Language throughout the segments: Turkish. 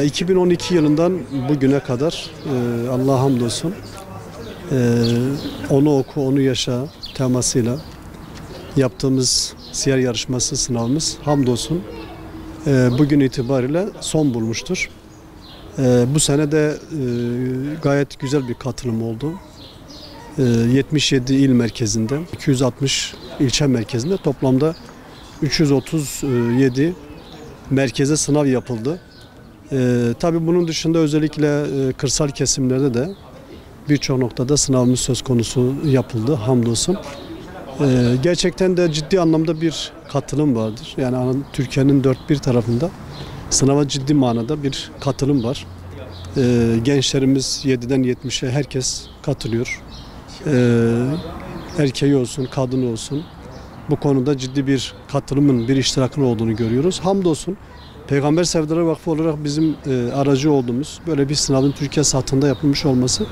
2012 yılından bugüne kadar Allah'a hamdolsun onu oku, onu yaşa temasıyla yaptığımız siyer yarışması sınavımız hamdolsun bugün itibariyle son bulmuştur. Bu sene de gayet güzel bir katılım oldu. 77 il merkezinde, 260 ilçe merkezinde toplamda 337 merkeze sınav yapıldı. Tabii bunun dışında özellikle kırsal kesimlerde de birçok noktada sınavımız söz konusu yapıldı hamdolsun. Gerçekten de ciddi anlamda bir katılım vardır. Yani Türkiye'nin dört bir tarafında sınava ciddi manada bir katılım var. Gençlerimiz 7'den 70'e herkes katılıyor. Erkeği olsun, kadını olsun. Bu konuda ciddi bir katılımın, bir iştirakın olduğunu görüyoruz. Hamdolsun Peygamber Sevdaları Vakfı olarak bizim aracı olduğumuz böyle bir sınavın Türkiye sahatinde yapılmış olması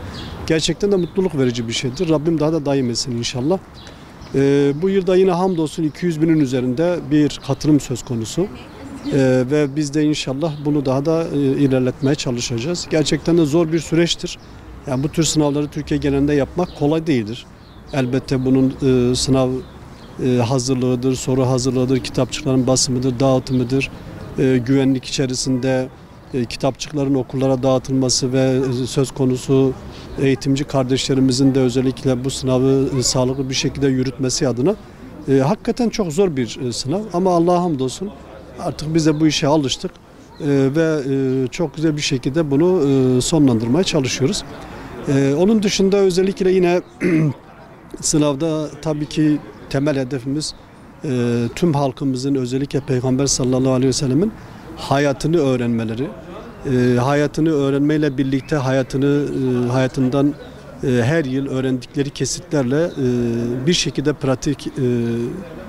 gerçekten de mutluluk verici bir şeydir. Rabbim daha da daim etsin inşallah. Bu yılda yine hamdolsun 200 binin üzerinde bir katılım söz konusu. Ve biz de inşallah bunu daha da ilerletmeye çalışacağız. Gerçekten de zor bir süreçtir. Yani bu tür sınavları Türkiye genelinde yapmak kolay değildir. Elbette bunun sınav hazırlığıdır, soru hazırlığıdır, kitapçıkların basımıdır, dağıtımıdır, güvenlik içerisinde kitapçıkların okullara dağıtılması ve söz konusu eğitimci kardeşlerimizin de özellikle bu sınavı sağlıklı bir şekilde yürütmesi adına hakikaten çok zor bir sınav. Ama Allah'a hamdolsun artık biz de bu işe alıştık ve çok güzel bir şekilde bunu sonlandırmaya çalışıyoruz. Onun dışında özellikle yine sınavda tabii ki temel hedefimiz tüm halkımızın özellikle Peygamber sallallahu aleyhi ve sellemin hayatını öğrenmeleri. Hayatını öğrenmeyle birlikte hayatından her yıl öğrendikleri kesitlerle bir şekilde pratik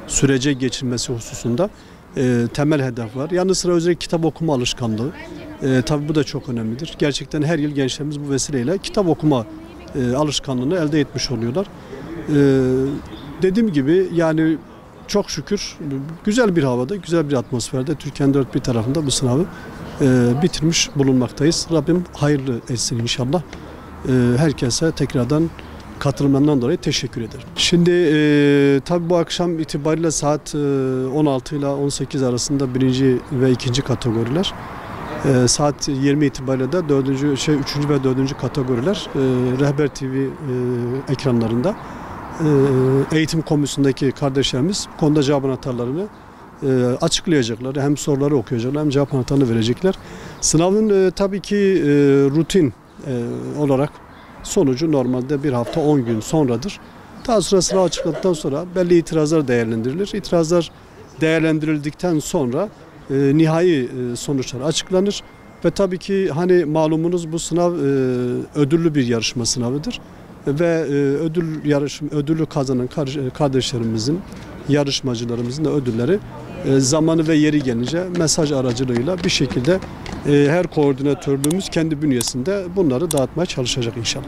sürece geçirmesi hususunda temel hedef var. Yanı sıra özellikle kitap okuma alışkanlığı. Tabii bu da çok önemlidir. Gerçekten her yıl gençlerimiz bu vesileyle kitap okuma alışkanlığını elde etmiş oluyorlar. Dediğim gibi yani çok şükür güzel bir havada, güzel bir atmosferde Türkiye'nin dört bir tarafında bu sınavı bitirmiş bulunmaktayız. Rabbim hayırlı etsin inşallah. Herkese tekrardan katılımlarından dolayı teşekkür ederim. Şimdi tabii bu akşam itibariyle saat 16 ile 18 arasında birinci ve ikinci kategoriler. Saat 20 itibariyle de 3. ve 4. kategoriler Rehber TV ekranlarında eğitim komisyondaki kardeşlerimiz bu konuda cevap anahtarlarını açıklayacaklar. Hem soruları okuyacaklar hem cevap anahtarını verecekler. Sınavın tabii ki rutin olarak sonucu normalde bir hafta 10 gün sonradır. Daha sonra sınav açıkladıktan sonra belli itirazlar değerlendirilir. İtirazlar değerlendirildikten sonra nihai sonuçlar açıklanır. Ve tabii ki hani malumunuz bu sınav ödüllü bir yarışma sınavıdır. Ve ödülü kazanan kardeşlerimizin, yarışmacılarımızın da ödülleri zamanı ve yeri gelince mesaj aracılığıyla bir şekilde her koordinatörlüğümüz kendi bünyesinde bunları dağıtmaya çalışacak inşallah.